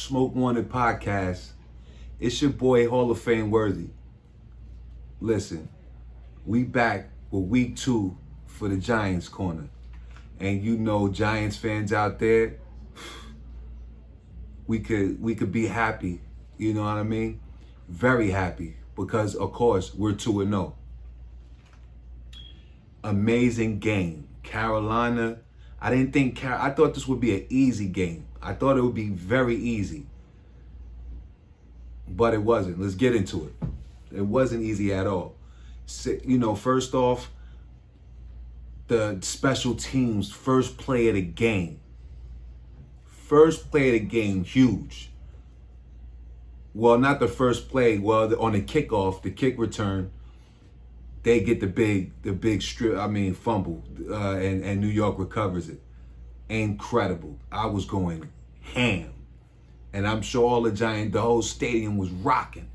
Smoke Wanted Podcast. It's your boy, Hall of Fame Worthy. Listen, we back with week 2 for the Giants Corner. And you know, Giants fans out there, we could be happy. You know what I mean? Very happy because, of course, we're 2-0. Amazing game. Carolina. I thought this would be an easy game. I thought it would be very easy. But it wasn't. Let's get into it. It wasn't easy at all. You know, first off, the special teams, first play of the game. First play of the game, huge. Well, not the first play. Well, on the kickoff, the kick return, they get the big strip. Fumble, and New York recovers it. Incredible. I was going ham, and I'm sure all the whole stadium was rocking.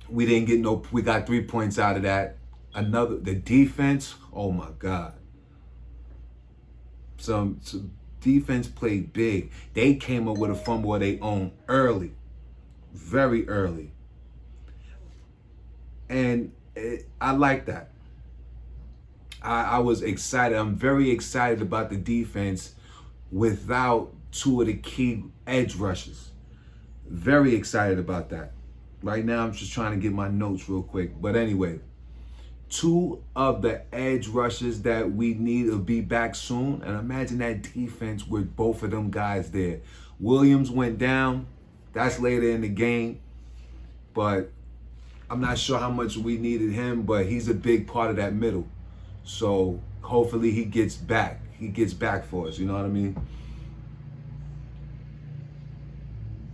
We didn't get we got 3 points out of that. The defense. Oh my God. Some defense played big. They came up with a fumble of their own early, very early, and I like that. I was excited. I'm very excited about the defense without 2 of the key edge rushers. Very excited about that. Right now, I'm just trying to get my notes real quick. But anyway, 2 of the edge rushers that we need to be back soon. And imagine that defense with both of them guys there. Williams went down. That's later in the game. But I'm not sure how much we needed him, but he's a big part of that middle. So hopefully he gets back. He gets back for us, you know what I mean?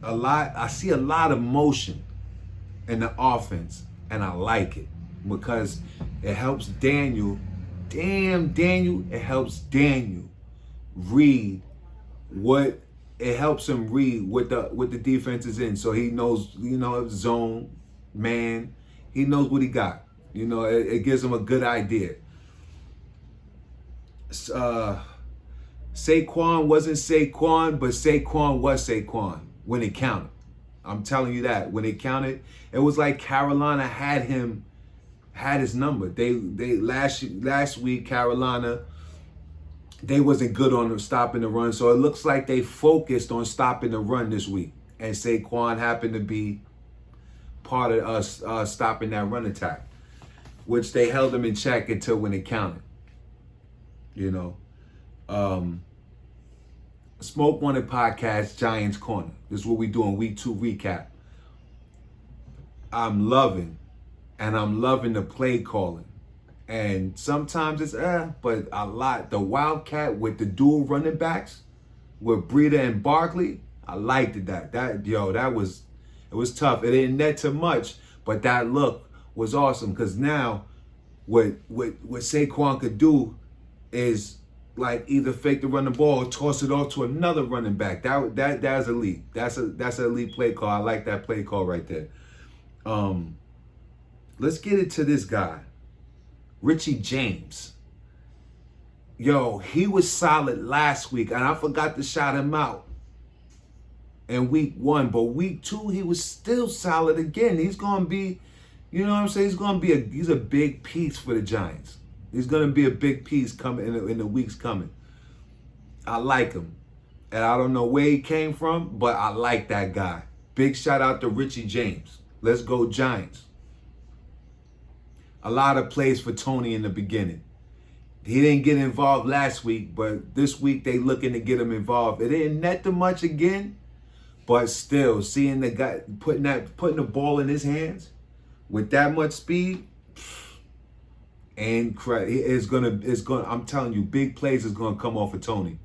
I see a lot of motion in the offense, and I like it because it helps Daniel. It helps Daniel read what it helps him read what the defense is in. So he knows, zone, man. He knows what he got. It gives him a good idea. Saquon wasn't Saquon, but Saquon was Saquon when it counted. I'm telling you that. When it counted, it was like Carolina had his number. They last week, Carolina, they wasn't good on stopping the run. So it looks like they focused on stopping the run this week. And Saquon happened to be part of us stopping that run attack, which they held him in check until when it counted. Smoke Wanted Podcast, Giants Corner. This is what we do in week 2 recap. I'm loving the play calling. And sometimes it's but a lot. The Wildcat with the dual running backs with Breida and Barkley, I liked that. It was tough. It didn't net to much, but that look was awesome because now what Saquon could do is like either fake to run the ball or toss it off to another running back. That's elite. That's an elite play call. I like that play call right there. Let's get into this guy, Richie James. Yo, he was solid last week, and I forgot to shout him out in week 1. But week 2, he was still solid again. He's gonna be, he's a big piece for the Giants. He's going to be a big piece coming in the weeks coming. I like him. And I don't know where he came from, but I like that guy. Big shout out to Richie James. Let's go Giants. A lot of plays for Tony in the beginning. He didn't get involved last week, but this week they looking to get him involved. It didn't net too much again, but still, seeing the guy putting the ball in his hands with that much speed, and I'm telling you, big plays is gonna come off of Tony,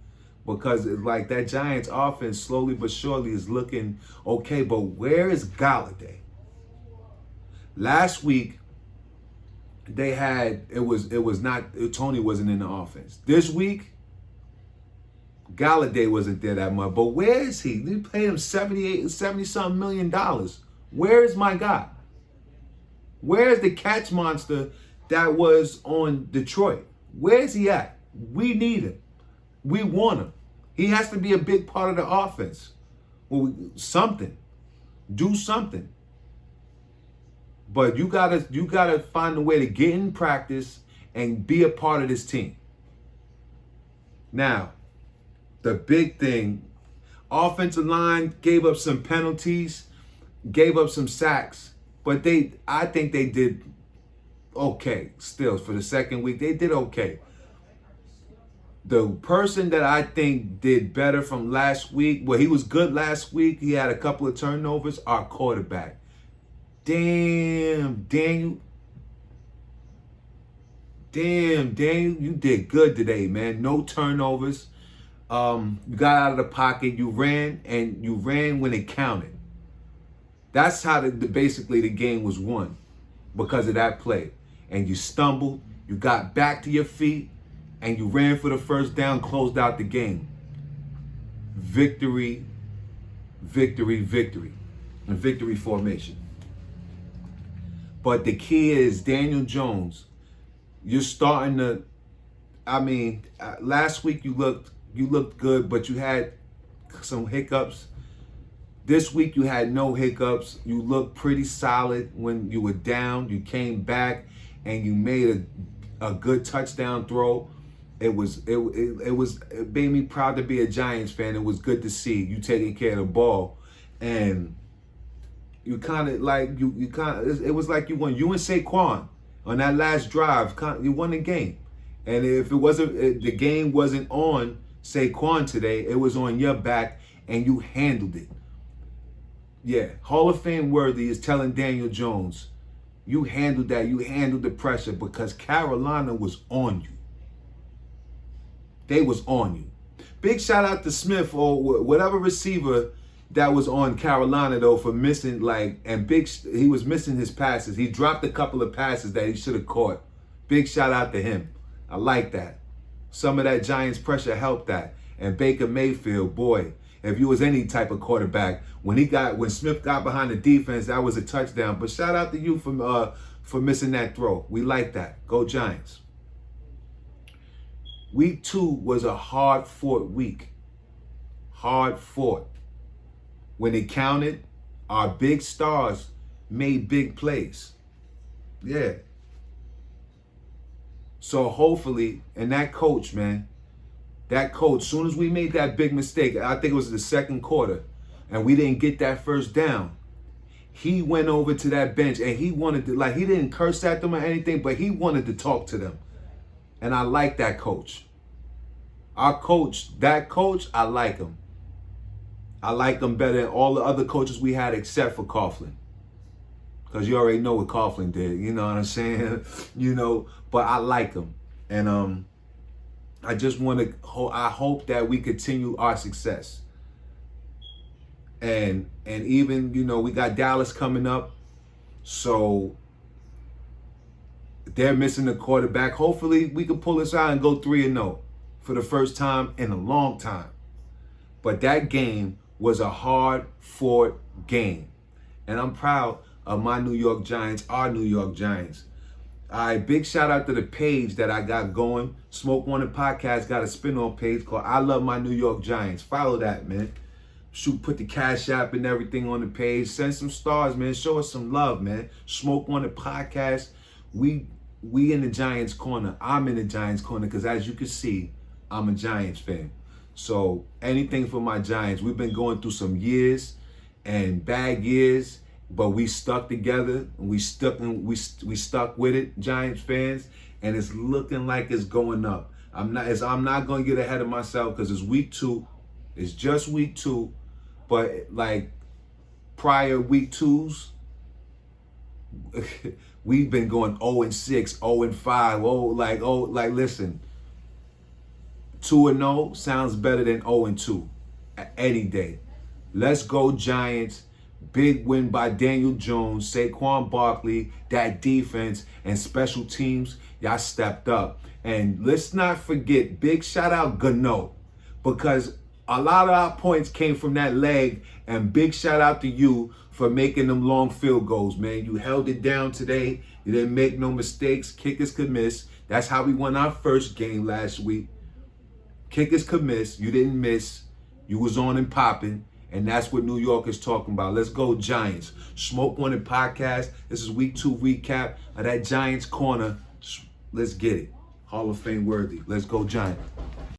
because it's like that Giants offense slowly but surely is looking okay. But where is Golladay? Last week they had Tony wasn't in the offense. This week Golladay wasn't there that much. But where is he? They paid him $70-something million. Where is my guy? Where is the catch monster that was on Detroit? Where is he at? We need him. We want him. He has to be a big part of the offense. Well, something. Do something. But you gotta find a way to get in practice and be a part of this team. Now, the big thing, offensive line gave up some penalties, gave up some sacks, but I think they did okay still for the second week. They did okay. The person that I think did better from last week, well, he was good last week. He had a couple of turnovers, our quarterback. Damn, Daniel, you did good today, man. No turnovers. You got out of the pocket, you ran when it counted. That's how basically the game was won, because of that play. And you stumbled, you got back to your feet, and you ran for the first down, closed out the game. Victory, victory, victory. And victory formation. But the key is Daniel Jones. You're starting to, last week you looked good, but you had some hiccups. This week you had no hiccups. You looked pretty solid when you were down. You came back and you made a good touchdown throw. It made me proud to be a Giants fan. It was good to see you taking care of the ball, and you kind of like it was like you won. You and Saquon on that last drive, you won the game. And if the game wasn't on Saquon today, it was on your back, and you handled it. Yeah, Hall of Fame worthy is telling Daniel Jones, you handled that. You handled the pressure because Carolina was on you. They was on you. Big shout out to Smith or whatever receiver that was on Carolina though for missing he was missing his passes. He dropped a couple of passes that he should have caught. Big shout out to him. I like that. Some of that Giants pressure helped that. And Baker Mayfield, boy, if you was any type of quarterback, when Smith got behind the defense, that was a touchdown. But shout out to you for missing that throw. We like that. Go Giants. Week 2 was a hard-fought week. Hard-fought. When it counted, our big stars made big plays. Yeah. So hopefully, and that coach, soon as we made that big mistake, I think it was the second quarter, and we didn't get that first down, he went over to that bench and he wanted to, he didn't curse at them or anything, but he wanted to talk to them. And I like that coach. That coach, I like him. I like him better than all the other coaches we had except for Coughlin. Because you already know what Coughlin did, you know what I'm saying? But I like him. And I just I hope that we continue our success. And even, we got Dallas coming up. So they're missing the quarterback. Hopefully we can pull this out and go 3-0 for the first time in a long time. But that game was a hard-fought game. And I'm proud of my New York Giants, our New York Giants. All right, big shout out to the page that I got going. Smoke Wanted Podcast got a spin-off page called I Love My New York Giants. Follow that, man. Put the Cash App and everything on the page. Send some stars, man. Show us some love, man. Smoke Wanted Podcast. We in the Giants corner. I'm in the Giants corner because as you can see, I'm a Giants fan. So anything for my Giants. We've been going through some years and bad years, but we stuck together. We stuck with it, Giants fans, and it's looking like it's going up. I'm not going to get ahead of myself because it's week 2. It's just week 2, but like prior week 2s, we've been going 0-6, 0-5. Listen, 2-0 sounds better than 0-2 any day. Let's go Giants. Big win by Daniel Jones, Saquon Barkley, that defense and special teams. Y'all stepped up. And let's not forget, big shout out Gano, because a lot of our points came from that leg, and big shout out to you for making them long field goals, man. You held it down today. You didn't make no mistakes. Kickers could miss. That's how we won our first game last week. Kickers could miss. You didn't miss. You was on and popping, And that's what New York is talking about. Let's go Giants. Smoke One and Podcast. This is week 2 recap of that Giants corner. Let's get it. Hall of Fame worthy. Let's go Giants.